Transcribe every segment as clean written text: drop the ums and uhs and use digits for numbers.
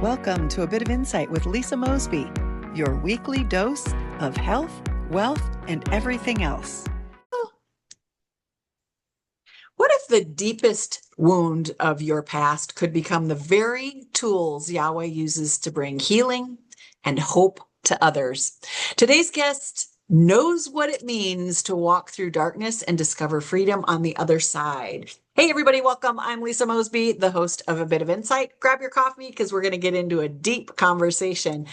Welcome to A Bit of Insight with Lisa Mosbey, your weekly dose of health, wealth, and everything else. What if the deepest wound of your past could become the very tools Yahweh uses to bring healing and hope to others? Today's guest knows what it means to walk through darkness and discover freedom on the other side. Hey, everybody, welcome. I'm Lisa Mosbey, the host of A Bit of Insight. Grab your coffee because we're going to get into a deep conversation.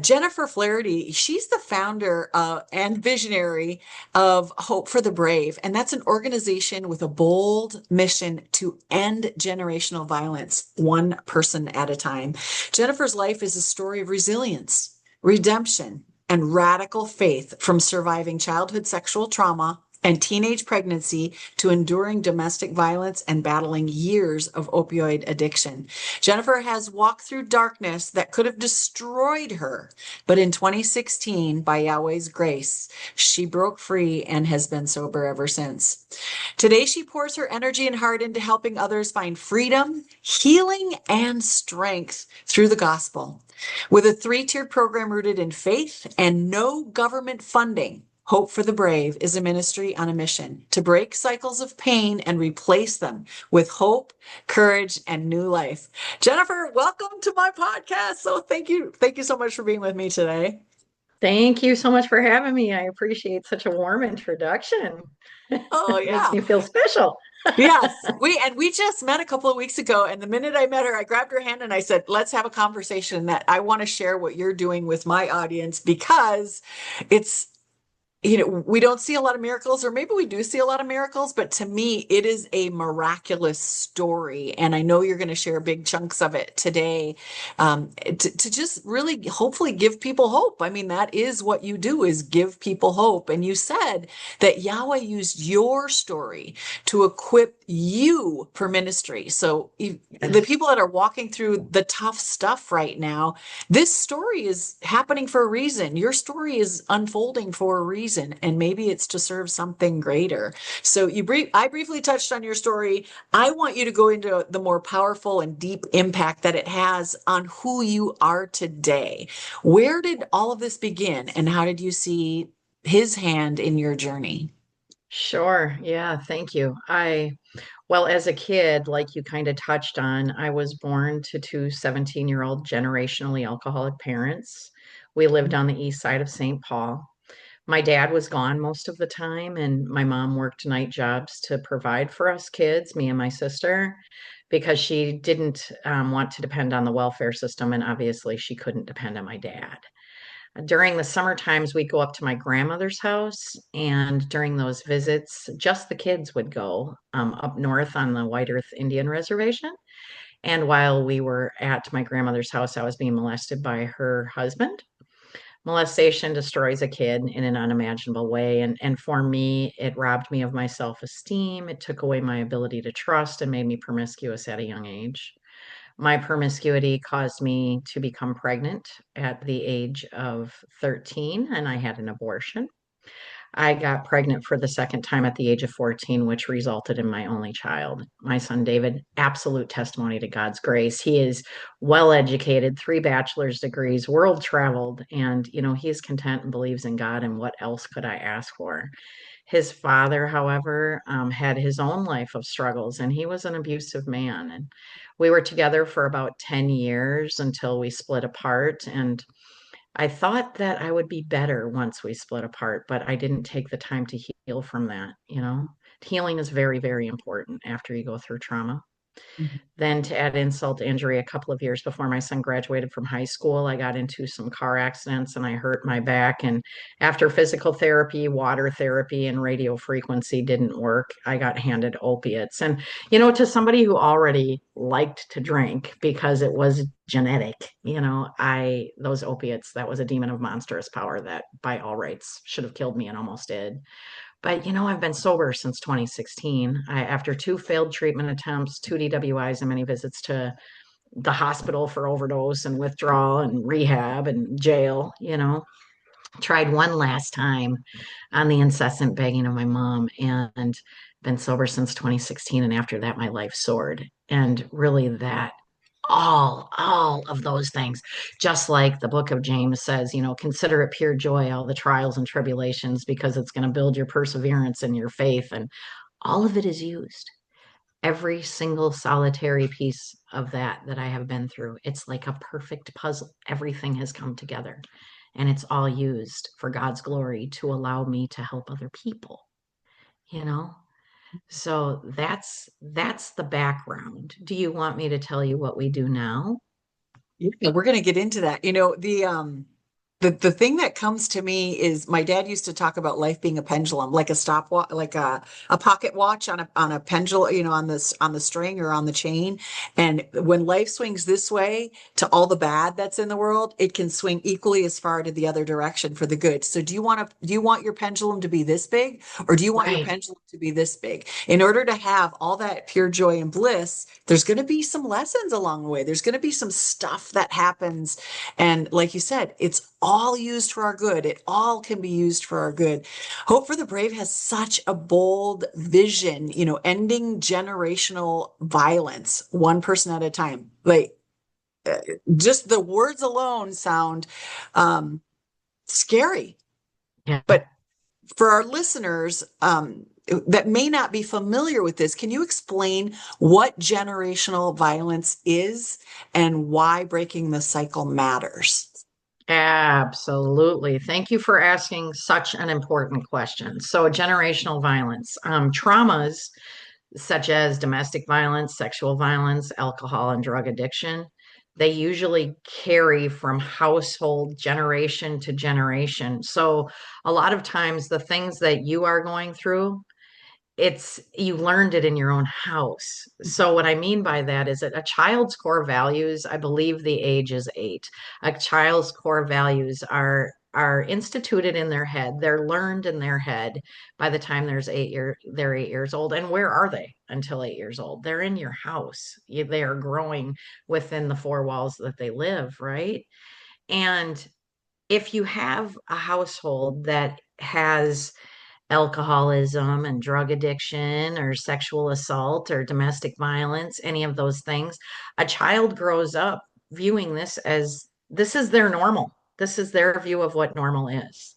Jennifer Flaherty, she's the founder and visionary of Hope for the Brave, and that's an organization with a bold mission to end generational violence, one person at a time. Jennifer's life is a story of resilience, redemption, and radical faith, from surviving childhood sexual trauma and teenage pregnancy to enduring domestic violence and battling years of opioid addiction. Jennifer has walked through darkness that could have destroyed her, but in 2016, by Yahweh's grace, she broke free and has been sober ever since. Today, she pours her energy and heart into helping others find freedom, healing, and strength through the gospel. With a 3-tiered program rooted in faith and no government funding, Hope for the Brave is a ministry on a mission to break cycles of pain and replace them with hope, courage, and new life. Jennifer, welcome to my podcast. So thank you. Thank you so much for being with me today. Thank you so much for having me. I appreciate such a warm introduction. Oh, It makes yeah. me feel special. Yes, we just met a couple of weeks ago, and the minute I met her, I grabbed her hand and I said, "Let's have a conversation that I want to share what you're doing with my audience, because it's, we don't see a lot of miracles, or maybe we do see a lot of miracles, but to me, it is a miraculous story. And I know you're going to share big chunks of it today, to just really hopefully give people hope. I mean, that is what you do, is give people hope. And you said that Yahweh used your story to equip you for ministry. So the people that are walking through the tough stuff right now, this story is happening for a reason. Your story is unfolding for a reason. And maybe it's to serve something greater. So I briefly touched on your story. I want you to go into the more powerful and deep impact that it has on who you are today. Where did all of this begin, and how did you see his hand in your journey? Sure. Yeah, thank you. Well, as a kid, like you kind of touched on, I was born to two 17-year-old generationally alcoholic parents. We lived on the east side of St. Paul. My dad was gone most of the time, and my mom worked night jobs to provide for us kids, me and my sister, because she didn't want to depend on the welfare system, and obviously she couldn't depend on my dad. During the summer times, we'd go up to my grandmother's house, and during those visits, just the kids would go up north on the White Earth Indian Reservation. And while we were at my grandmother's house, I was being molested by her husband. Molestation destroys a kid in an unimaginable way. And for me, it robbed me of my self-esteem. It took away my ability to trust and made me promiscuous at a young age. My promiscuity caused me to become pregnant at the age of 13, and I had an abortion. I got pregnant for the second time at the age of 14, which resulted in my only child, my son David. Absolute testimony to God's grace. He is well educated, 3 bachelor's degrees, world traveled, and he is content and believes in God. And what else could I ask for? His father, however, had his own life of struggles, and he was an abusive man. And we were together for about 10 years until we split apart. And I thought that I would be better once we split apart, but I didn't take the time to heal from that. Healing is very, very important after you go through trauma. Mhm. Then, to add insult to injury, a couple of years before my son graduated from high school, I got into some car accidents and I hurt my back. And after physical therapy, water therapy, and radio frequency didn't work, I got handed opiates. And, to somebody who already liked to drink because it was genetic, those opiates, that was a demon of monstrous power that by all rights should have killed me and almost did. But I've been sober since 2016. After 2 failed treatment attempts, 2 DWIs, and many visits to the hospital for overdose and withdrawal and rehab and jail, tried one last time on the incessant begging of my mom, and been sober since 2016. And after that, my life soared. And really, that all of those things. Just like the book of James says, consider it pure joy, all the trials and tribulations, because it's going to build your perseverance and your faith. And all of it is used. Every single solitary piece of that I have been through, it's like a perfect puzzle. Everything has come together and it's all used for God's glory to allow me to help other people, you know? So that's the background. Do you want me to tell you what we do now? Yeah, we're going to get into that. The thing that comes to me is my dad used to talk about life being a pendulum, like a stopwatch, like a pocket watch on a pendulum, on the string or on the chain. And when life swings this way to all the bad that's in the world, it can swing equally as far to the other direction for the good. So do you want your pendulum to be this big, or do you want your Right. pendulum to be this big? In order to have all that pure joy and bliss, there's going to be some lessons along the way. There's going to be some stuff that happens. And like you said, it's all used for our good. It all can be used for our good. Hope for the Brave has such a bold vision, ending generational violence, one person at a time. Like, just the words alone sound um, scary. Yeah. But for our listeners that may not be familiar with this, can you explain what generational violence is and why breaking the cycle matters? Absolutely. Thank you for asking such an important question. So, generational violence, traumas such as domestic violence, sexual violence, alcohol, and drug addiction, they usually carry from household generation to generation. So, a lot of times, the things that you are going through, it's you learned it in your own house. So what I mean by that is that a child's core values, I believe the age is 8. A child's core values are instituted in their head. They're learned in their head by the time they're 8 years old. And where are they until 8 years old? They're in your house. They are growing within the four walls that they live, right? And if you have a household that has alcoholism and drug addiction or sexual assault or domestic violence, any of those things, a child grows up viewing this as this is their normal. This is their view of what normal is.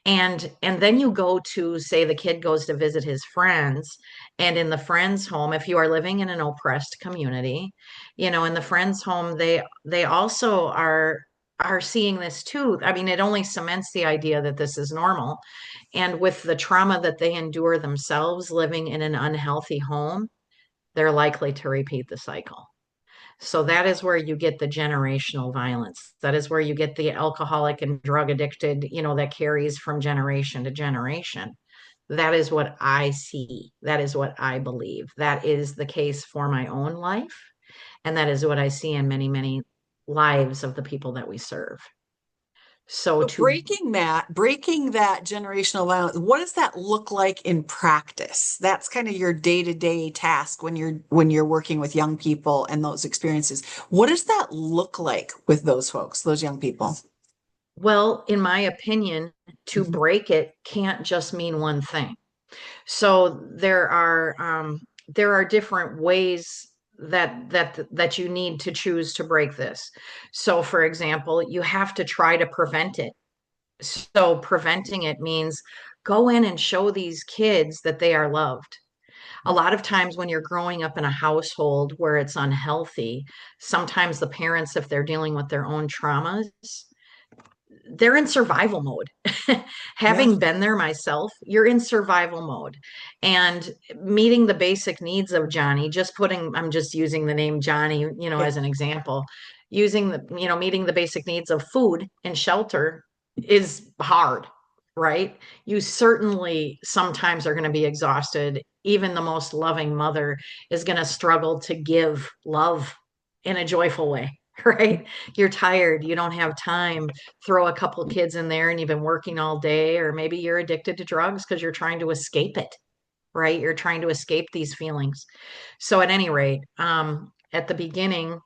And then you go to, say, the kid goes to visit his friends, and in the friend's home, if you are living in an oppressed community, in the friend's home, they also are seeing this too. I mean, it only cements the idea that this is normal. And with the trauma that they endure themselves living in an unhealthy home, they're likely to repeat the cycle. So that is where you get the generational violence. That is where you get the alcoholic and drug addicted, that carries from generation to generation. That is what I see. That is what I believe. That is the case for my own life. And that is what I see in many, many lives of the people that we serve. So So to breaking that generational violence, what does that look like in practice? That's kind of your day-to-day task when you're working with young people and those experiences. What does that look like with those folks, those young people? Well, in my opinion, to Mhm. break it can't just mean one thing. So there are different ways that you need to choose to break this. So, for example, you have to try to prevent it. So, preventing it means go in and show these kids that they are loved. A lot of times when you're growing up in a household where it's unhealthy, sometimes the parents, if they're dealing with their own traumas, they're in survival mode. Yeah. Having been there myself, you're in survival mode. And meeting the basic needs of Johnny, I'm just using the name Johnny, Okay. as an example, meeting the basic needs of food and shelter is hard, right? You certainly sometimes are going to be exhausted. Even the most loving mother is going to struggle to give love in a joyful way. Right? You're tired, you don't have time, throw a couple kids in there and you've been working all day, or maybe you're addicted to drugs because you're trying to escape it, right? You're trying to escape these feelings. So at any rate, at the beginning,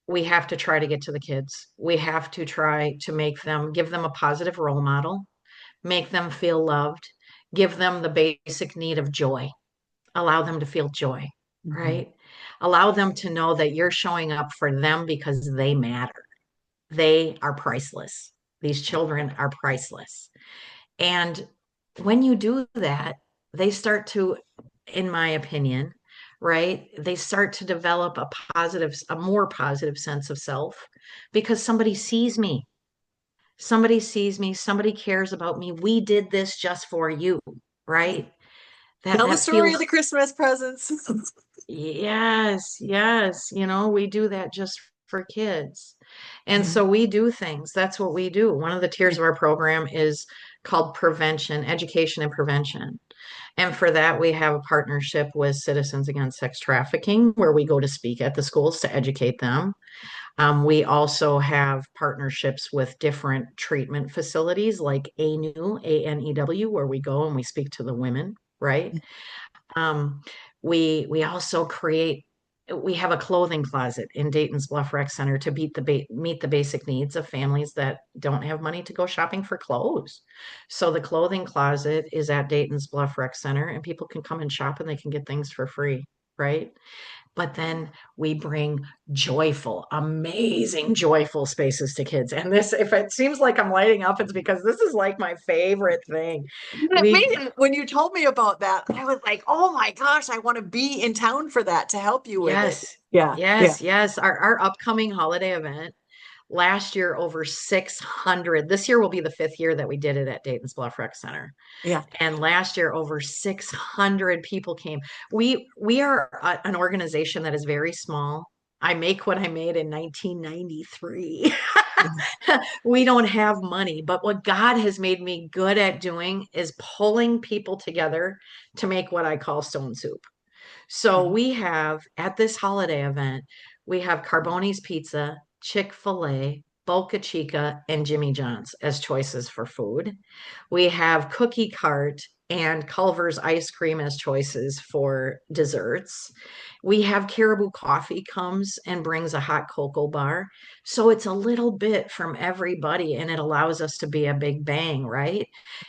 we have to try to get to the kids. We have to try to give them a positive role model, make them feel loved, give them the basic need of joy, allow them to feel joy, Mhm. right? Allow them to know that you're showing up for them because they matter. They are priceless. These children are priceless. And when you do that, they start to, in my opinion, right? They start to develop a more positive sense of self because somebody sees me. Somebody sees me, somebody cares about me. We did this just for you, right? That Tell the that story of feels the Christmas presents. yes, yes, we do that just for kids. And Yeah. so we do things. That's what we do. One of the tiers of our program is called prevention, education and prevention. And for that, we have a partnership with Citizens Against Sex Trafficking, where we go to speak at the schools to educate them. We also have partnerships with different treatment facilities like ANEW, ANEW, where we go and we speak to the women, right? Um, we also we have a clothing closet in Dayton's Bluff Rec Center to meet the basic needs of families that don't have money to go shopping for clothes. So the clothing closet is at Dayton's Bluff Rec Center, and people can come and shop and they can get things for free, right? But then we bring joyful, amazing, joyful spaces to kids. And this, if it seems like I'm lighting up, it's because this is like my favorite thing. We, When you told me about that, I was like, oh my gosh, I want to be in town for that to help you with it. yes, Yeah. Yeah. yes, yes. Our upcoming holiday event last year, over 600. This year will be the fifth year that we did it at Dayton's Bluff Rec Center. Yeah. And last year, over 600 people came. We are an organization that is very small. I make what I made in 1993. We don't have money, but what God has made me good at doing is pulling people together to make what I call stone soup. So we have at this holiday event, we have Carboni's Pizza, Chick-fil-A, Boca Chica, and Jimmy John's as choices for food. We have Cookie Cart and Culver's ice cream as choices for desserts. We have Caribou Coffee comes and brings a hot cocoa bar. So it's a little bit from everybody and it allows us to be a big bang, right?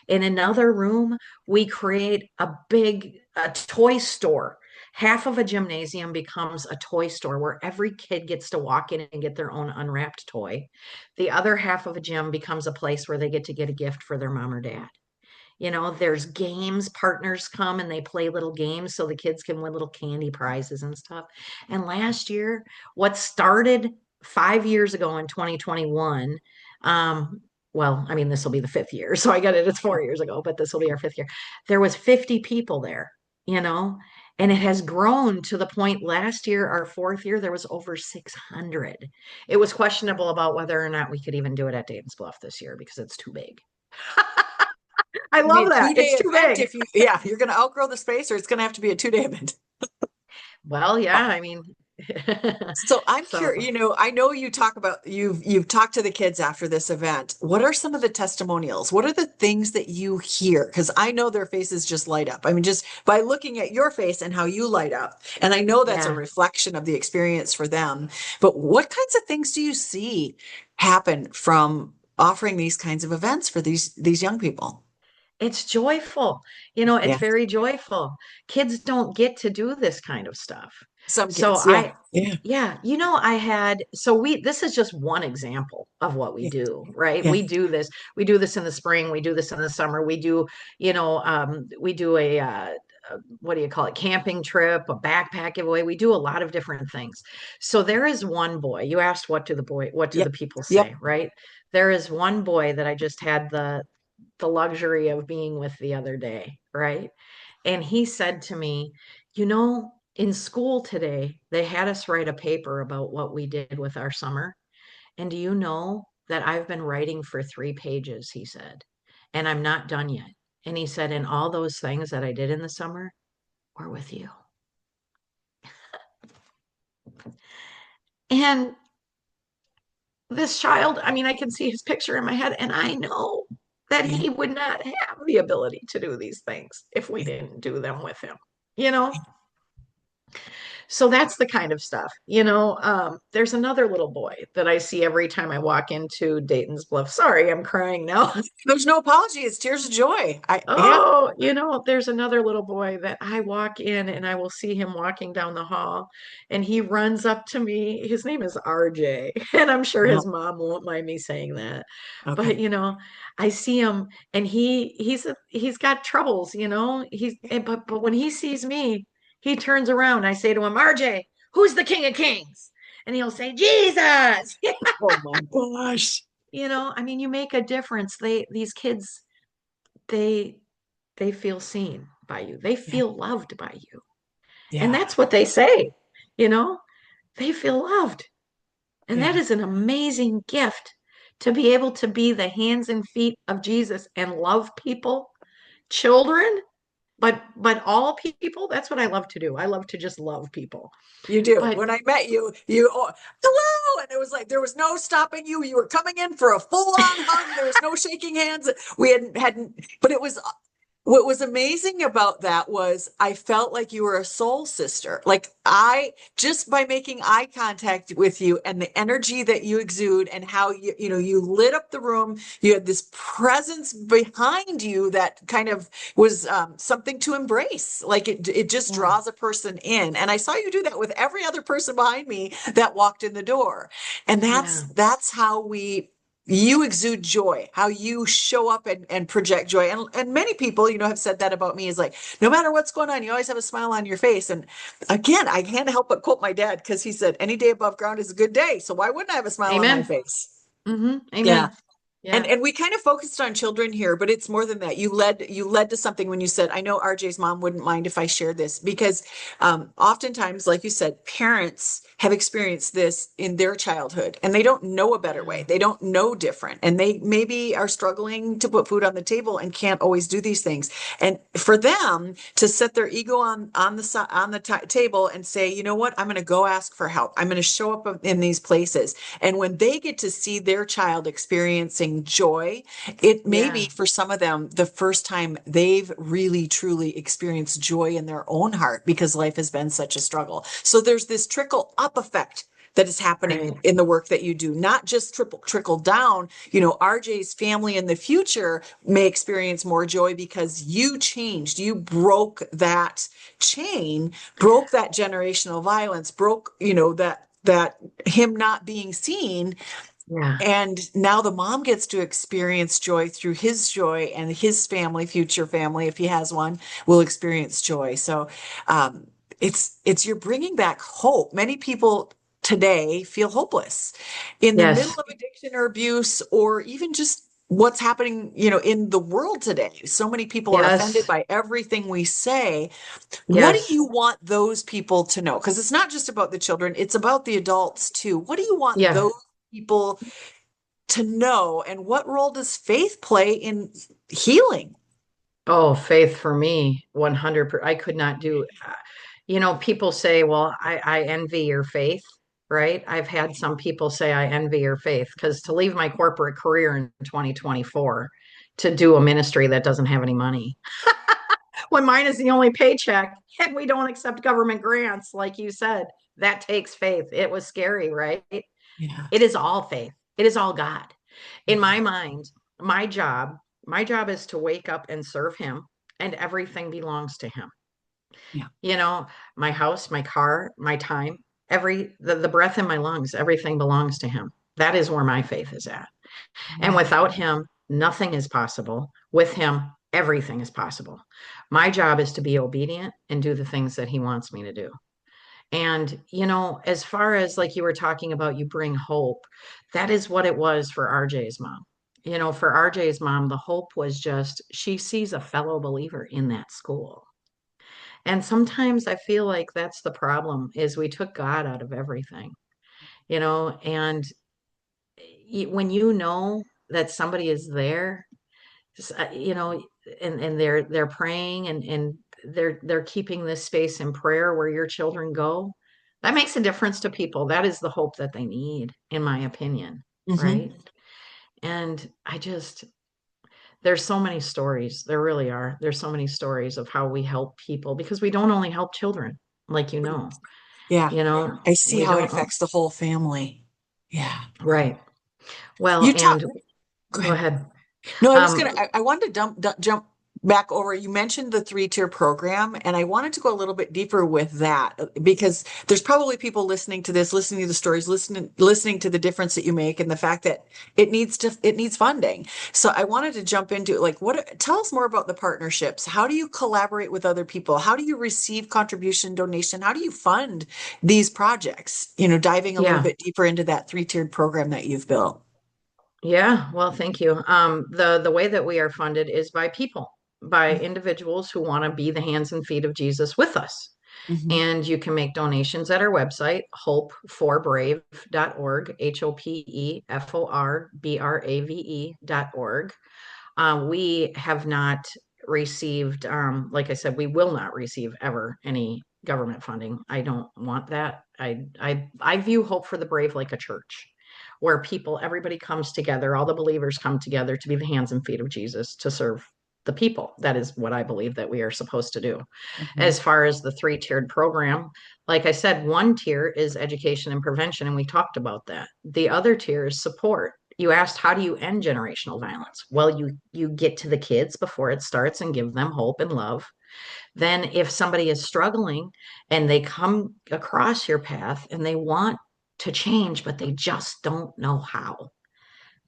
In another room, we create a toy store. Half of a gymnasium becomes a toy store where every kid gets to walk in and get their own unwrapped toy. The other half of a gym becomes a place where they get to get a gift for their mom or dad. There's games, partners come and they play little games so the kids can win little candy prizes and stuff. And last year, what started 5 years ago in 2021, well, I mean, this will be the fifth year. So I got it, it's 4 years ago, but this will be our fifth year. There was 50 people there, you know, and it has grown to the point last year, our fourth year, there was over 600. It was questionable about whether or not we could even do it at Dayton's Bluff this year because it's too big. I It'll be love a that. two-day It's too event big. if you're going to outgrow the space, or it's going to have to be a two-day event. Well, yeah, I mean, So I'm so curious, I know you've talked to the kids after this event. What are some of the testimonials? What are the things that you hear? Because I know their faces just light up. I mean, just by looking at your face and how you light up. And I know that's a yeah, reflection of the experience for them. But what kinds of things do you see happen from offering these kinds of events for these young people? it's joyful. It's Yeah. very joyful. Kids don't get to do this kind of stuff. Some So kids. Yeah. Yeah. yeah, this is just one example of what we Yeah. do, right? Yeah. We do this in the spring, we do this in the summer, we do what do you call it, camping trip, a backpack giveaway. We do a lot of different things. So there is one boy, you asked what do Yep. the people Yep. say, right? There is one boy that I just had the luxury of being with the other day, right? And he said to me, in school today, they had us write a paper about what we did with our summer. And do you know that I've been writing for 3 pages, he said, and I'm not done yet. And he said, and all those things that I did in the summer were with you. And this child, I mean, I can see his picture in my head, and I know that Yeah. he would not have the ability to do these things if we didn't do them with him, you know? So that's the kind of stuff, there's another little boy that I see every time I walk into Dayton's Bluff. Sorry, I'm crying now. There's no apology. It's tears of joy. Yeah. Oh, there's another little boy that I walk in and I will see him walking down the hall and he runs up to me. His name is RJ, and I'm sure his No. mom won't mind me saying that. But, Okay. I see him and he's got troubles, but when he sees me, he turns around. I say to him, RJ, who's the King of Kings? And he'll say, Jesus. Oh my gosh. I mean, you make a difference. These kids, they they feel seen by you. They Yeah. feel loved by you. And Yeah. that's what they say, you know, they feel loved. And that Yeah. is an amazing gift to be able to be the hands and feet of Jesus and love people, children, but all people. That's what I love to do. I love to just love people. You do. But When I met you, oh, hello. And it was like there was no stopping you. You were coming in for a full-on hug. There was no shaking hands. We hadn't, but it was what was amazing about that was I felt like you were a soul sister. Like I just by making eye contact with you and the energy that you exude and how you lit up the room. You had this presence behind you that kind of was something to embrace. Like it just yeah, draws a person in. And I saw you do that with every other person behind me that walked in the door. And yeah, that's how you exude joy, how you show up and project joy. And many people, have said that about me is like, no matter what's going on, you always have a smile on your face. And again, I can't help but quote my dad because he said, any day above ground is a good day. So why wouldn't I have a smile on my amen. face? Yeah. Amen. And Yeah, and we kind of focused on children here, but it's more than that. You led to something when you said, I know RJ's mom wouldn't mind if I shared this because oftentimes, like you said, parents have experienced this in their childhood and they don't know a better way. yeah, They don't know different. And they maybe are struggling to put food on the table and can't always do these things. And for them to set their ego on the table and say, you know what, I'm going to go ask for help. I'm going to show up in these places. And when they get to see their child experiencing joy, it may be yeah, for some of them the first time they've really truly experienced joy in their own heart because life has been such a struggle. So there's this trickle up effect that is happening right. in the work that you do, not just trickle down. RJ's family in the future may experience more joy because you changed, you broke that chain, broke that generational violence, broke, that him not being seen, Yeah, and now the mom gets to experience joy through his joy, and his family, future family, if he has one, will experience joy. So it's you're bringing back hope. Many people today feel hopeless in the middle yes, of addiction or abuse, or even just what's happening, in the world today. So many people are offended yes, by everything we say. What do yes, you want those people to know? Because it's not just about the children, it's about the adults too. What do you want yeah. those people to know, and what role does faith play in healing? Oh, faith for me, 100%. I could not do, people say, well, I envy your faith, right? I've had some people say I envy your faith because to leave my corporate career in 2024 to do a ministry that doesn't have any money, when mine is the only paycheck and we don't accept government grants, like you said, that takes faith. It was scary, right? Yeah. It is all faith. It is all God. In Mhm. my mind, my job, my job is to wake up and serve him, and everything belongs to him. Yeah. You know, my house, my car, my time, the breath in my lungs, everything belongs to him. That is where my faith is at. And Yeah. without him, nothing is possible. With him, everything is possible. My job is to be obedient and do the things that he wants me to do. And, as far as like you were talking about, you bring hope, that is what it was for RJ's mom. For RJ's mom, the hope was just she sees a fellow believer in that school. And sometimes I feel like that's the problem is we took God out of everything, and when you know that somebody is there, and they're praying and they're keeping this space in prayer where your children go, that makes a difference to people. That is the hope that they need, in my opinion, Hmm. right? And there's so many stories. There really are. There's so many stories of how we help people because we don't only help children, like Yeah. You know, I see we how it don't, affects the whole family. Yeah. right. Well, You talk, and go go ahead. ahead. No, Um, I wanted to jump back over. You mentioned the three-tier program, and I wanted to go a little bit deeper with that because there's probably people listening to this, listening to the stories, listening to the difference that you make and the fact that it needs funding. So I wanted to jump into like tell us more about the partnerships. How do you collaborate with other people? How do you receive contribution, donation? How do you fund these projects? Diving a little yeah. bit deeper into that three-tiered program that you've built. Yeah, well, thank you. The way that we are funded is by people, by individuals who want to be the hands and feet of Jesus with us. Mhm. And you can make donations at our website, hopeforbrave.org, HOPEFORBRAVE.org. We have not received, like I said, we will not receive ever any government funding. I don't want that. I view Hope for the Brave like a church where everybody comes together, all the believers come together to be the hands and feet of Jesus to serve the people. That is what I believe that we are supposed to do. Mhm. As far as the three-tiered program, like I said, one tier is education and prevention, and we talked about that. The other tier is support. You asked, how do you end generational violence? Well, you get to the kids before it starts and give them hope and love. Then if somebody is struggling and they come across your path and they want to change, but they just don't know how,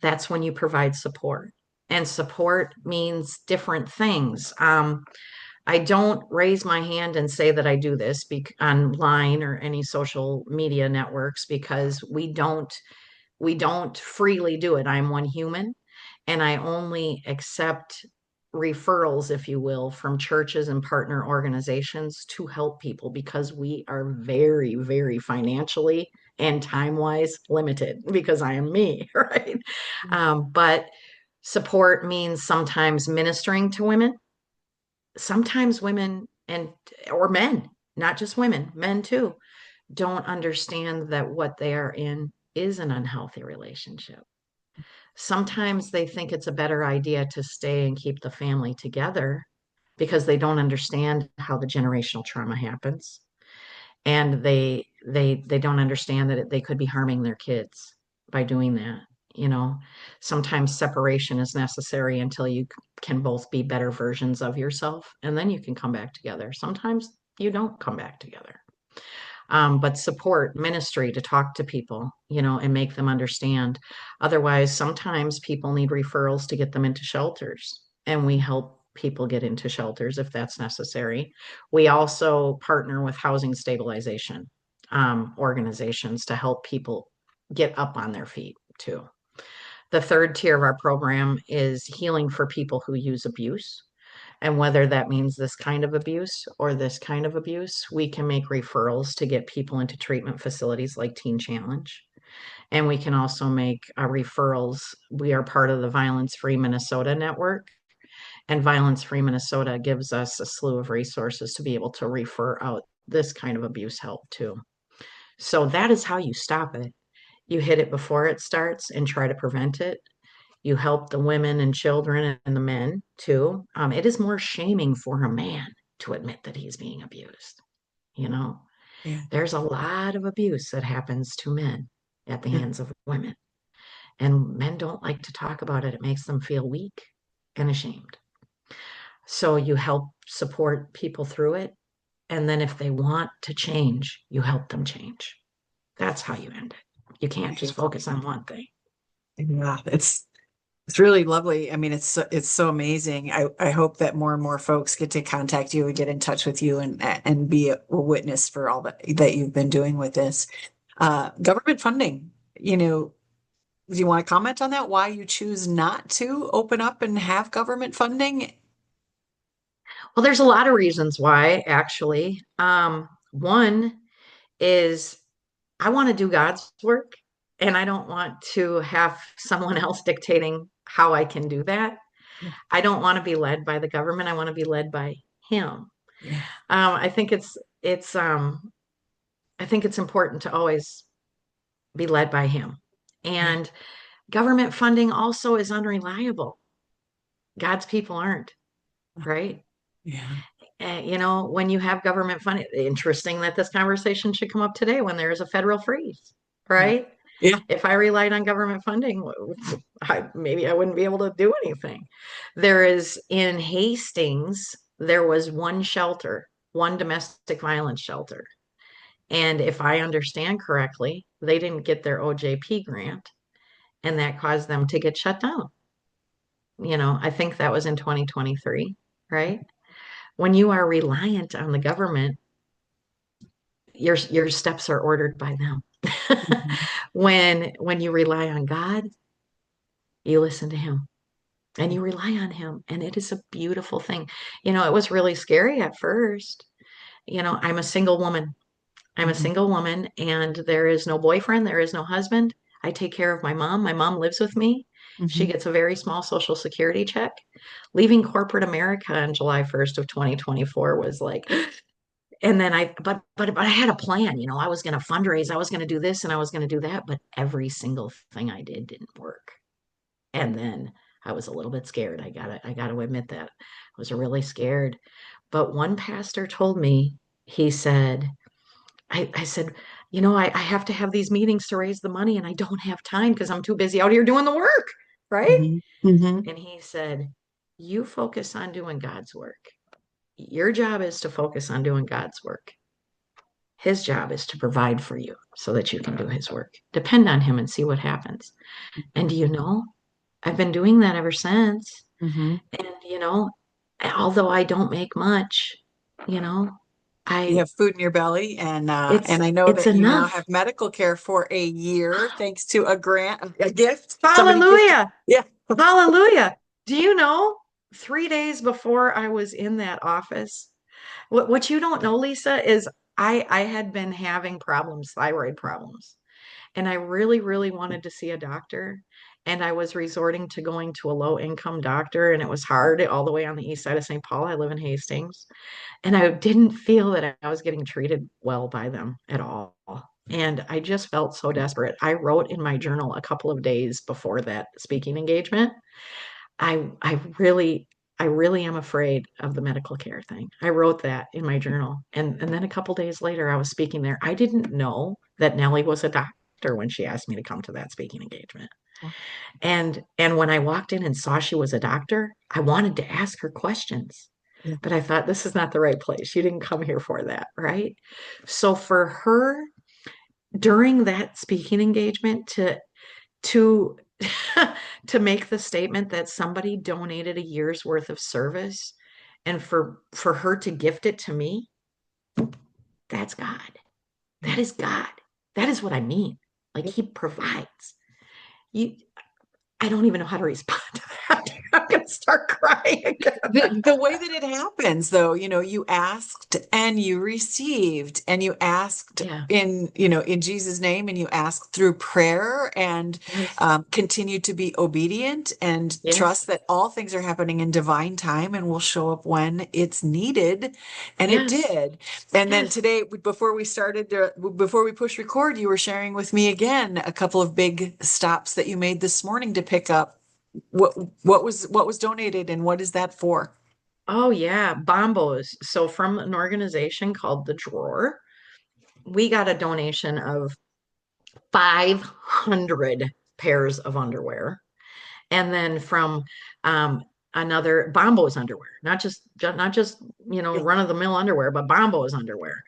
that's when you provide support. And support means different things. I don't raise my hand and say that I do this online or any social media networks because we don't freely do it. I'm one human and I only accept referrals, if you will, from churches and partner organizations to help people because we are very, very financially and time wise limited because I am me, right? But support means sometimes ministering to women, sometimes women or men, not just women, men too, don't understand that what they are in is an unhealthy relationship. Sometimes they think it's a better idea to stay and keep the family together because they don't understand how the generational trauma happens, and they don't understand that they could be harming their kids by doing that. you know Sometimes separation is necessary until you can both be better versions of yourself, and then you can come back together. Sometimes you don't come back together. But support ministry to talk to people, and make them understand. Otherwise, sometimes people need referrals to get them into shelters, and we help people get into shelters if that's necessary. We also partner with housing stabilization organizations to help people get up on their feet too. The third tier of our program is healing for people who use abuse. And whether that means this kind of abuse or this kind of abuse, we can make referrals to get people into treatment facilities like Teen Challenge. And we can also make referrals. We are part of the Violence Free Minnesota network, and Violence Free Minnesota gives us a slew of resources to be able to refer out this kind of abuse help too. So that is how you stop it. You hit it before it starts and try to prevent it. You help the women and children and the men too. It is more shaming for a man to admit that he's being abused. You know, Yeah. there's a lot of abuse that happens to men at the hands of women, and men don't like to talk about it. It makes them feel weak and ashamed. So you help support people through it. And then if they want to change, you help them change. That's how you end it. You can't just focus on one thing. Yeah, it's really lovely. I mean, it's so amazing. I hope that more and more folks get to contact you and get in touch with you and be a witness for all that you've been doing with this. Government funding, do you want to comment on that? Why you choose not to open up and have government funding? Well, there's a lot of reasons why, actually. One is I want to do God's work, and I don't want to have someone else dictating how I can do that. Yeah. I don't want to be led by the government. I want to be led by Him. Yeah. I think it's I think it's important to always be led by Him. Yeah. And government funding also is unreliable. God's people aren't, right? Yeah. you know, when you have government funding, interesting that this conversation should come up today when there is a federal freeze, Yeah. right? Yeah. If I relied on government funding, maybe I wouldn't be able to do anything. There is in Hastings, there was one shelter, one domestic violence shelter. And if I understand correctly, they didn't get their OJP grant, and that caused them to get shut down. You know, I think that was in 2023, right? When you are reliant on the government, your steps are ordered by them. Mhm. When you rely on God, you listen to him and you rely on him, and it is a beautiful thing. You know, it was really scary at first. You know, I'm a single woman. I'm a Mhm. single woman, and there is no boyfriend, there is no husband. I take care of my mom. My mom lives with me. She Mhm. gets a very small Social Security check. Leaving corporate America on July 1st of 2024 was like, and then but I had a plan. You know, I was going to fundraise, I was going to do this, and I was going to do that, but every single thing I did didn't work. And then I was a little bit scared. I gotta admit that. I was really scared. But one pastor told me, he said, I said, you know, I have to have these meetings to raise the money, and I don't have time because I'm too busy out here doing the work, right? Mhm. Mhm. And he said, you focus on doing God's work. Your job is to focus on doing God's work. His job is to provide for you so that you can do his work. Depend on him and see what happens. And do you know, I've been doing that ever since. Mhm. And, you know, although I don't make much, you know, You I, have food in your belly, and I know it's that you now enough. have medical care for a year thanks to a grant, a gift. Somebody gifted. Hallelujah. Yeah. Hallelujah. Do you know, 3 days before I was in that office, what you don't know, Lisa, is I had been having problems, thyroid problems. And I really, really wanted to see a doctor. And I was resorting to going to a low income doctor, and it was hard all the way on the east side of St. Paul. I live in Hastings. And I didn't feel that I was getting treated well by them at all. And I just felt so desperate. I wrote in my journal a couple of days before that speaking engagement. I really am afraid of the medical care thing. I wrote that in my journal. And then a couple days later I was speaking there. I didn't know that Nellie was a doctor when she asked me to come to that speaking engagement. And when I walked in and saw she was a doctor, I wanted to ask her questions. Yeah. But I thought, this is not the right place. You didn't come here for that, right? So for her, during that speaking engagement, to to make the statement that somebody donated a year's worth of service, and for her to gift it to me, that's God. That Yeah. is God. That is what I mean. Like, Yeah. he provides. You I don't even know how to respond to that. I'm gonna start crying. The way that it happens, though, you asked and you received, and you asked Yeah. in Jesus' name, and you asked through prayer, and Yes. continue to be obedient and Yes. trust that all things are happening in divine time and will show up when it's needed. And it Yes. did. And then Yes. today, before we push record, you were sharing with me again a couple of big stops that you made this morning to pick up. What was donated, and what is that for? Oh yeah, bombos. So from an organization called The Drawer, we got a donation of 500 pairs of underwear. And then from another Bombos underwear, not just Yeah. run of the mill underwear, but Bombos underwear.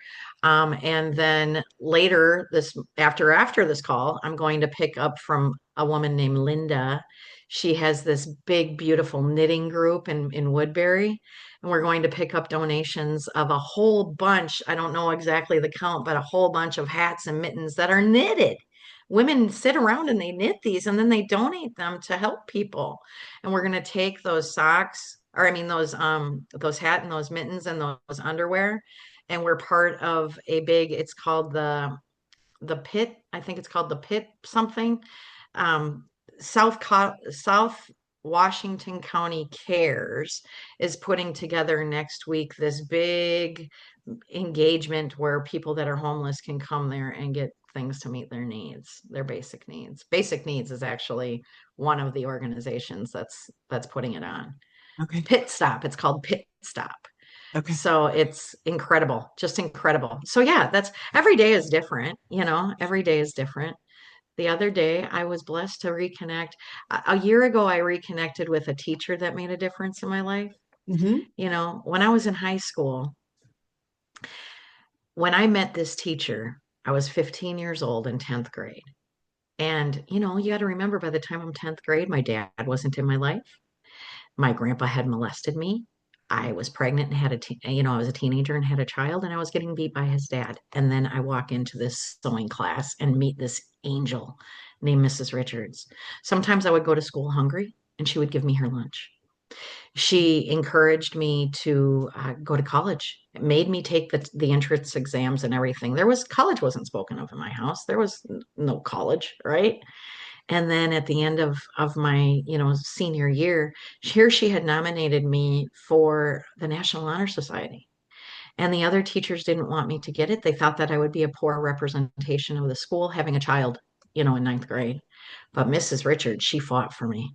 And then later this after this call, I'm going to pick up from a woman named Linda. She has this big, beautiful knitting group in Woodbury. And we're going to pick up donations of a whole bunch. I don't know exactly the count, but a whole bunch of hats and mittens that are knitted. Women sit around and they knit these, and then they donate them to help people. And we're going to take those socks, or I mean those hat and those mittens and those underwear, and we're part of a big, it's called the Pit, I think it's called the Pit something. um South Washington County Cares is putting together next week this big engagement where people that are homeless can come there and get things to meet their needs, their basic needs. Basic Needs is actually one of the organizations that's putting it on. Okay. Pit Stop, it's called Pit Stop. Okay. So it's incredible, just incredible. So yeah, that's every day is different, every day is different. The other day, I was blessed to reconnect. A year ago, I reconnected with a teacher that made a difference in my life. Hmm. When I was in high school, when I met this teacher, I was 15 years old in 10th grade. And, you got to remember by the time I'm 10th grade, my dad wasn't in my life. My grandpa had molested me. I was pregnant and I was a teenager and had a child, and I was getting beat by his dad. And then I walk into this sewing class and meet this angel named Mrs. Richards. Sometimes I would go to school hungry, and she would give me her lunch. She encouraged me to go to college. It made me take the entrance exams and everything. College wasn't spoken of in my house. There was no college, right? And then at the end of my, senior year, here she had nominated me for the National Honor Society. And the other teachers didn't want me to get it. They thought that I would be a poor representation of the school having a child, in ninth grade. But Mrs. Richards, she fought for me,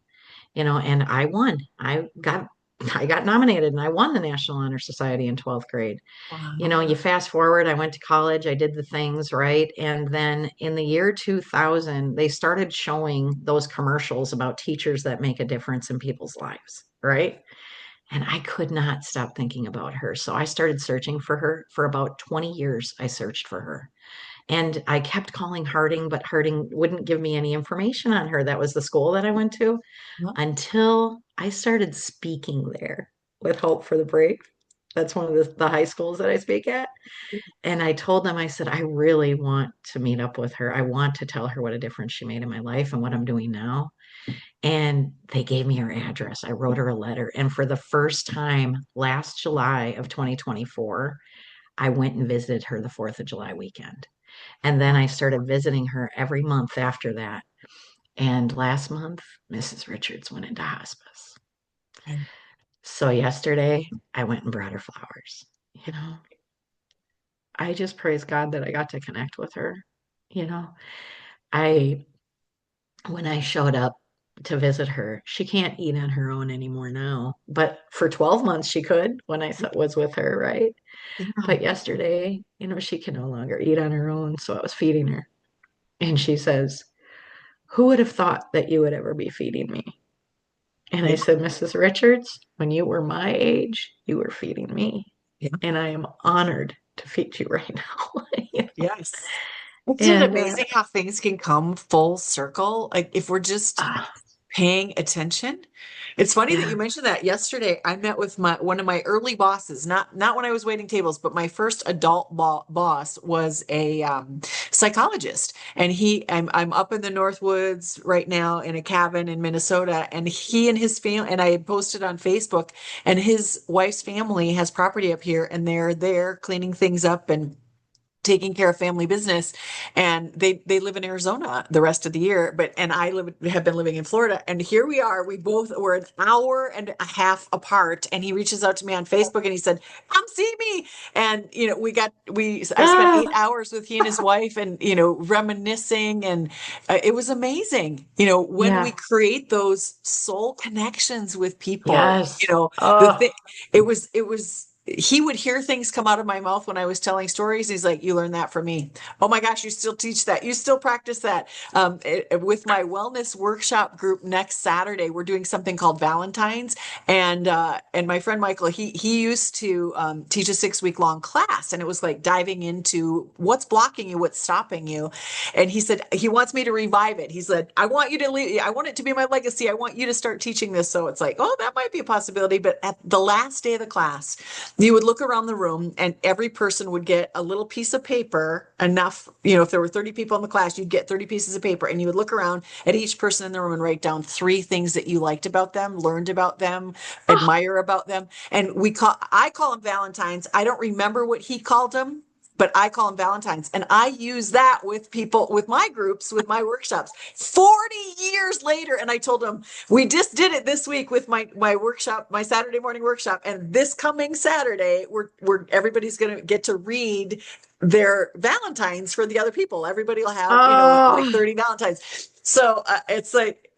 and I won. I got nominated and I won the National Honor Society in 12th grade. You Wow. fast forward, I went to college, I did the things, right? And then in the year 2000, they started showing those commercials about teachers that make a difference in people's lives, right? And I could not stop thinking about her. So I started searching for her. For about 20 years, I searched for her. And I kept calling Harding, but Harding wouldn't give me any information on her. That was the school that I went to Well, until I started speaking there with Hope for the Brave. That's one of the high schools that I speak at. And I told them, I said, I really want to meet up with her. I want to tell her what a difference she made in my life and what I'm doing now. And they gave me her address. I wrote her a letter. And for the first time last July of 2024, I went and visited her the 4th of July weekend. And then I started visiting her every month after that. And last month, Mrs. Richards went into hospice. okay. So yesterday, I went and brought her flowers. You know, I just praise God that I got to connect with her. You know, I, when I showed up to visit her, she can't eat on her own anymore now. But for 12 months, she could when was with her, right? Yeah. But yesterday, she can no longer eat on her own. So I was feeding her. And she says, "Who would have thought that you would ever be feeding me?" And I Yeah. said, "Mrs. Richards, when you were my age, you were feeding me. Yeah. And I am honored to feed you right now." Yes. Isn't it And amazing how things can come full circle? Like if we're just uh, paying attention. It's funny that you yeah. mentioned that. Yesterday, I met with my one of my early bosses, not when I was waiting tables, but my first adult boss was a psychologist, and I'm up in the North Woods right now in a cabin in Minnesota, and he and his family, and I had posted on Facebook, and his wife's family has property up here, and they're there cleaning things up and taking care of family business, and they live in Arizona the rest of the year, and have been living in Florida, and here we are, we both were an hour and a half apart, and he reaches out to me on Facebook and he said, "Come see me." And I spent Ah, 8 hours with he and his wife, and reminiscing, and it was amazing, when we yeah. create those soul connections with people, Yes. the Oh, thing, it was he would hear things come out of my mouth when I was telling stories. He's like, "You learned that from me. Oh my gosh, you still teach that. You still practice that." With my wellness workshop group next Saturday, we're doing something called Valentine's. And my friend Michael, he used to teach a 6 week long class. And it was like diving into what's blocking you, what's stopping you. And he said, he wants me to revive it. He said, "I want you to leave. I want it to be my legacy. I want you to start teaching this." So it's like, oh, that might be a possibility. But at the last day of the class, you would look around the room and every person would get a little piece of paper, enough, if there were 30 people in the class, you'd get 30 pieces of paper, and you would look around at each person in the room and write down 3 things that you liked about them, learned about them, oh, admire about them. And I call them Valentines. I don't remember what he called them, but I call them Valentines. And I use that with people, with my groups, with my workshops 40 years later. And I told them, we just did it this week with my workshop, my Saturday morning workshop. And this coming Saturday, everybody's going to get to read their Valentines for the other people. Everybody will have, like oh, 30 Valentines. So it's like,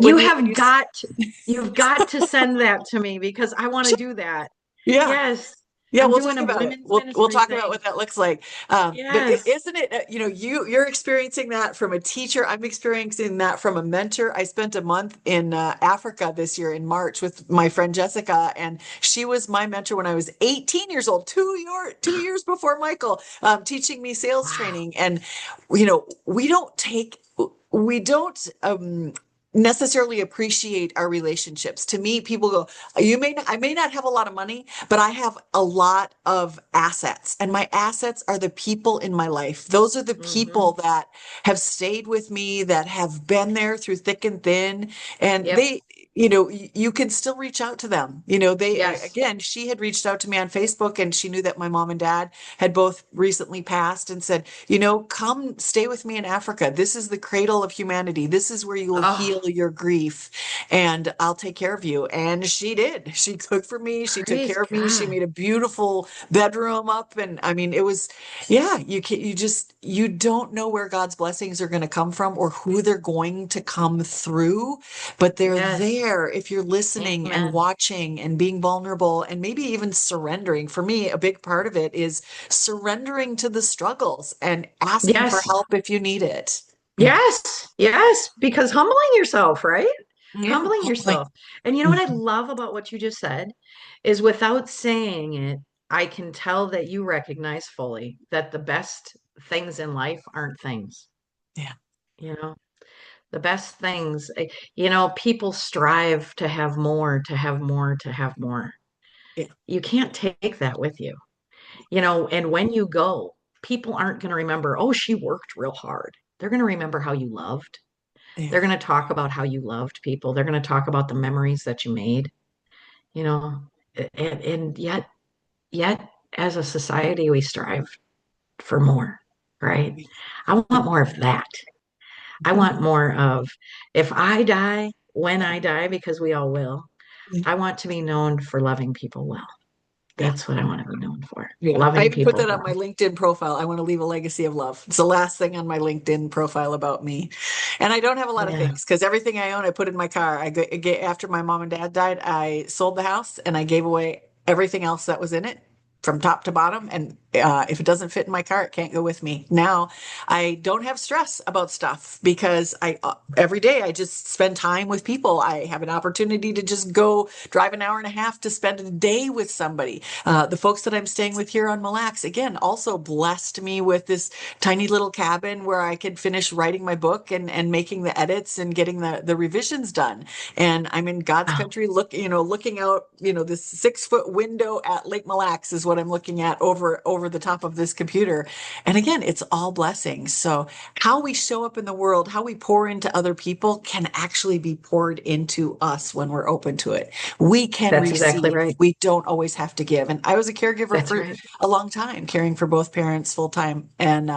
you when have you, got, you've got to send that to me because I want to do that. yeah. Yes. Yeah, I'm we'll doing talk a about it. women's We'll ministry talk about thing. what that looks like. But Yes. isn't it, you're experiencing that from a teacher. I'm experiencing that from a mentor. I spent a month in Africa this year in March with my friend Jessica, and she was my mentor when I was 18 years old, 2 years before Michael, teaching me sales Wow. training. And we don't necessarily appreciate our relationships. To me, people go, I may not have a lot of money, but I have a lot of assets, and my assets are the people in my life. Those are the Hmm. people that have stayed with me, that have been there through thick and thin, and Yep. you can still reach out to them. Yes. Again, she had reached out to me on Facebook, and she knew that my mom and dad had both recently passed, and said, come stay with me in Africa. This is the cradle of humanity. This is where you will heal Oh, your grief, and I'll take care of you. And she did. She cooked for me. She took praise care of me. She God. made a beautiful bedroom up. And I mean, it was, yeah, you don't know where God's blessings are going to come from or who they're going to come through, but they're Yes. there if you're listening and Amen. watching and being vulnerable and maybe even surrendering. For me, a big part of it is surrendering to the struggles and asking for Yes. help if you need it. Yes. Yes. Because humbling yourself, right? Yeah, Humbling humbling. yourself. And you know what I love about what you just said is without saying it, I can tell that you recognize fully that the best things in life aren't things. Yeah, You know, the best things, people strive to have more, to have more, to have more. yeah, You can't take that with you, and when you go, people aren't going to remember, oh, she worked real hard. They're going to remember how you loved. yeah, They're going to talk about how you loved people. They're going to talk about the memories that you made, you know, and yet, as a society, we strive for more, right? I yeah. want more of that. I want more of, if I die, when I die, because we all will, I want to be known for loving people well. Yeah. That's what I want to be known for, Yeah, I loving even put people that on my well. LinkedIn profile. I want to leave a legacy of love. It's the last thing on my LinkedIn profile about me. And I don't have a lot of Yeah. things because everything I own, I put in my car. After my mom and dad died, I sold the house and I gave away everything else that was in it from top to bottom. And if it doesn't fit in my car, it can't go with me. Now I don't have stress about stuff because every day I just spend time with people. I have an opportunity to just go drive an hour and a half to spend a day with somebody. The folks that I'm staying with here on Mille Lacs, again, also blessed me with this tiny little cabin where I could finish writing my book and making the edits and getting the revisions done. And I'm in God's Wow. country, looking out, this 6-foot window at Lake Mille Lacs is what I'm looking at over the top of this computer. And again, it's all blessings. So how we show up in the world, how we pour into other people can actually be poured into us when we're open to it. We can That's exactly receive. right. We don't always have to give. And I was a caregiver That's for right. a long time, caring for both parents full time. And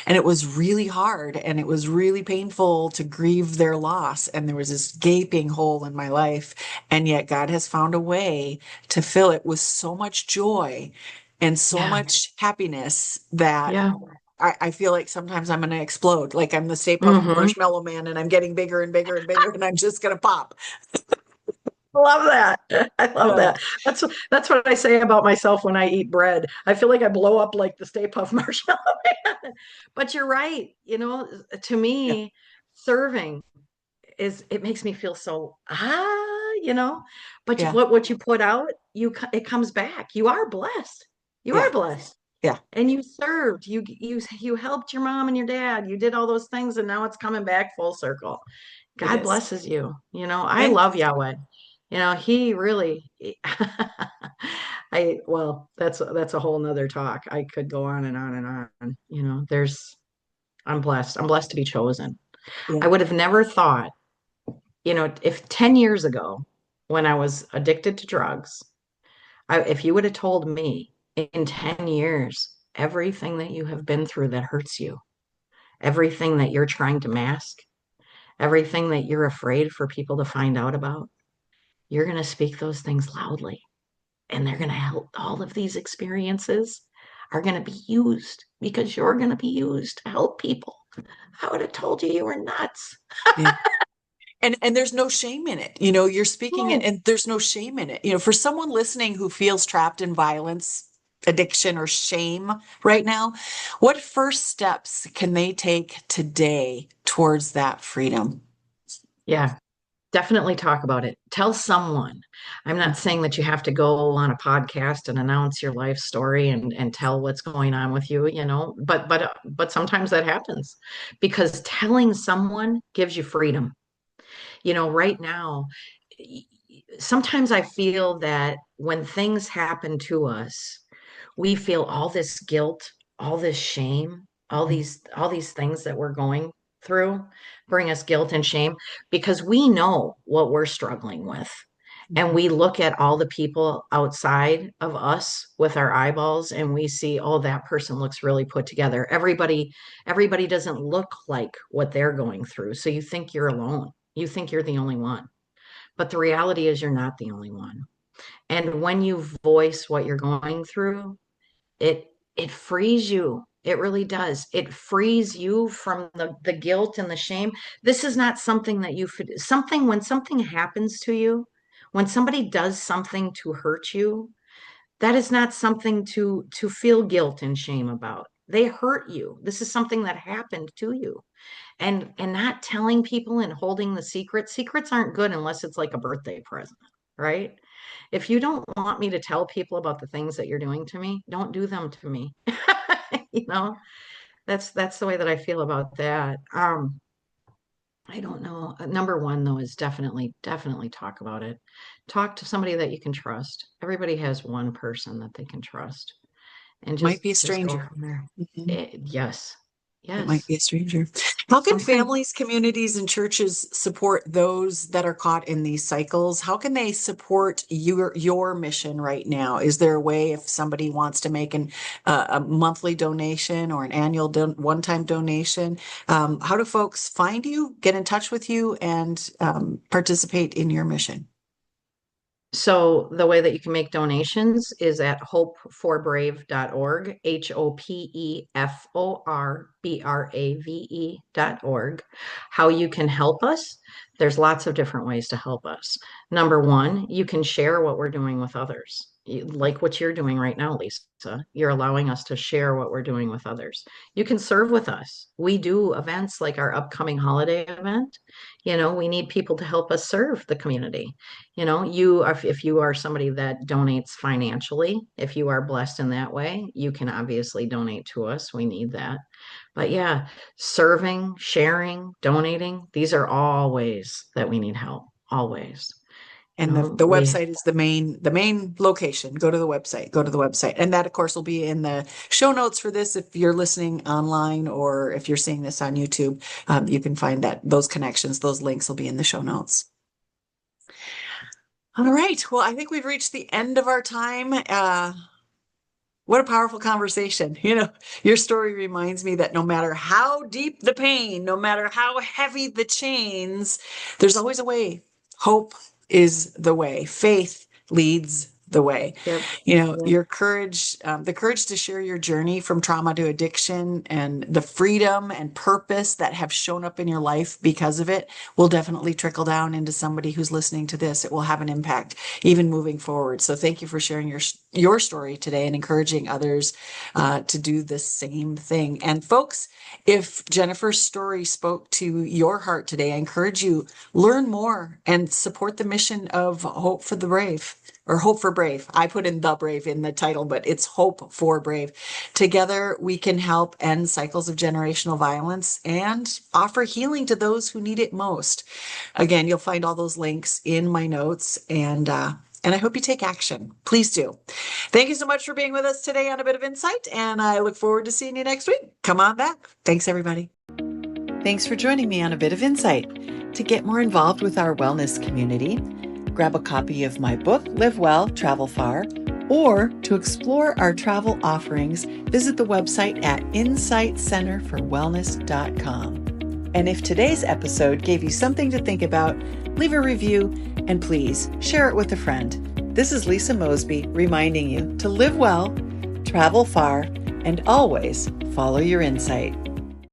it was really hard and it was really painful to grieve their loss. And there was this gaping hole in my life. And yet God has found a way to fill it with so much joy and so Yeah. much happiness that Yeah. I feel like sometimes I'm going to explode. Like I'm the Stay Puft Hmm. Marshmallow Man and I'm getting bigger and bigger and bigger and I'm just going to pop. Love that. I love Yeah. that. That's what I say about myself when I eat bread. I feel like I blow up like the Stay Puft Marshmallow Man. But you're right. To Yeah. me, serving it makes me feel so but Yeah. what you put out, it comes back. You are blessed. You Yeah. are blessed. Yeah. And you served. You helped your mom and your dad. You did all those things, and now it's coming back full circle. It God is. blesses you. I And love Yahweh. He really that's a whole nother talk. I could go on and on and on. I'm blessed. I'm blessed to be chosen. yeah. I would have never thought, if 10 years ago, when I was addicted to drugs, if you would have told me in 10 years, everything that you have been through that hurts you, everything that you're trying to mask, everything that you're afraid for people to find out about, you're going to speak those things loudly. And they're going to help. All of these experiences are going to be used because you're going to be used to help people. I would have told you were nuts. Yeah. And there's no shame in it. You're speaking it No. and there's no shame in it. For someone listening who feels trapped in violence, addiction, or shame right now, what first steps can they take today towards that freedom? Yeah, definitely talk about it. Tell someone. I'm not saying that you have to go on a podcast and announce your life story and tell what's going on with you, but sometimes that happens because telling someone gives you freedom. Right now, sometimes I feel that when things happen to us, we feel all this guilt, all this shame, all these things that we're going through bring us guilt and shame because we know what we're struggling with. And we look at all the people outside of us with our eyeballs and we see, oh, that person looks really put together. Everybody doesn't look like what they're going through. So you think you're alone. You think you're the only one. But the reality is you're not the only one. And when you voice what you're going through, it frees you. It really does. It frees you from the guilt and the shame. This is not something that when something happens to you, when somebody does something to hurt you, that is not something to feel guilt and shame about. They hurt you. This is something that happened to you. And not telling people and holding the secrets aren't good unless it's like a birthday present, right? If you don't want me to tell people about the things that you're doing to me, don't do them to me. you know that's the way that I feel about that. I don't know. Number one though is definitely talk about it. Talk to somebody that you can trust. Everybody has one person that they can trust, and Might be a just go stranger. from there. Mhm. Yes, It might yes. be a stranger. How can Sometimes. families, communities, and churches support those that are caught in these cycles? How can they support your mission right now? Is there a way if somebody wants to make a monthly donation or an annual one-time donation? How do folks find you, get in touch with you, and participate in your mission? So the way that you can make donations is at hopeforbrave.org, HOPEFORBRAVE.org. How you can help us, there's lots of different ways to help us. Number one, you can share what we're doing with others. Like what you're doing right now, Lisa. You're allowing us to share what we're doing with others. You can serve with us. We do events like our upcoming holiday event. We need people to help us serve the community. If you are somebody that donates financially, if you are blessed in that way, you can obviously donate to us. We need that. But yeah, serving, sharing, donating, these are all ways that we need help. Always. And the website is the main location. Go to the website. And that, of course, will be in the show notes for this. If you're listening online or if you're seeing this on YouTube, you can find those connections, those links will be in the show notes. All right. Well, I think we've reached the end of our time. What a powerful conversation. Your story reminds me that no matter how deep the pain, no matter how heavy the chains, there's always a way. Hope is the way. Faith leads the way. Yep. Your courage, the courage to share your journey from trauma to addiction and the freedom and purpose that have shown up in your life because of it will definitely trickle down into somebody who's listening to this. It will have an impact even moving forward. So thank you for sharing your story today and encouraging others to do the same thing. And folks, if Jennifer's story spoke to your heart today, I encourage you, learn more and support the mission of Hope for the Brave. Or Hope for Brave. I put in the Brave in the title, but it's Hope for Brave. Together, we can help end cycles of generational violence and offer healing to those who need it most. Again, you'll find all those links in my notes, and I hope you take action. Please do. Thank you so much for being with us today on A Bit of Insight, and I look forward to seeing you next week. Come on back. Thanks, everybody. Thanks for joining me on A Bit of Insight. To get more involved with our wellness community, grab a copy of my book, Live Well, Travel Far, or to explore our travel offerings, visit the website at insightcenterforwellness.com. And if today's episode gave you something to think about, leave a review and please share it with a friend. This is Lisa Mosbey reminding you to live well, travel far, and always follow your insight.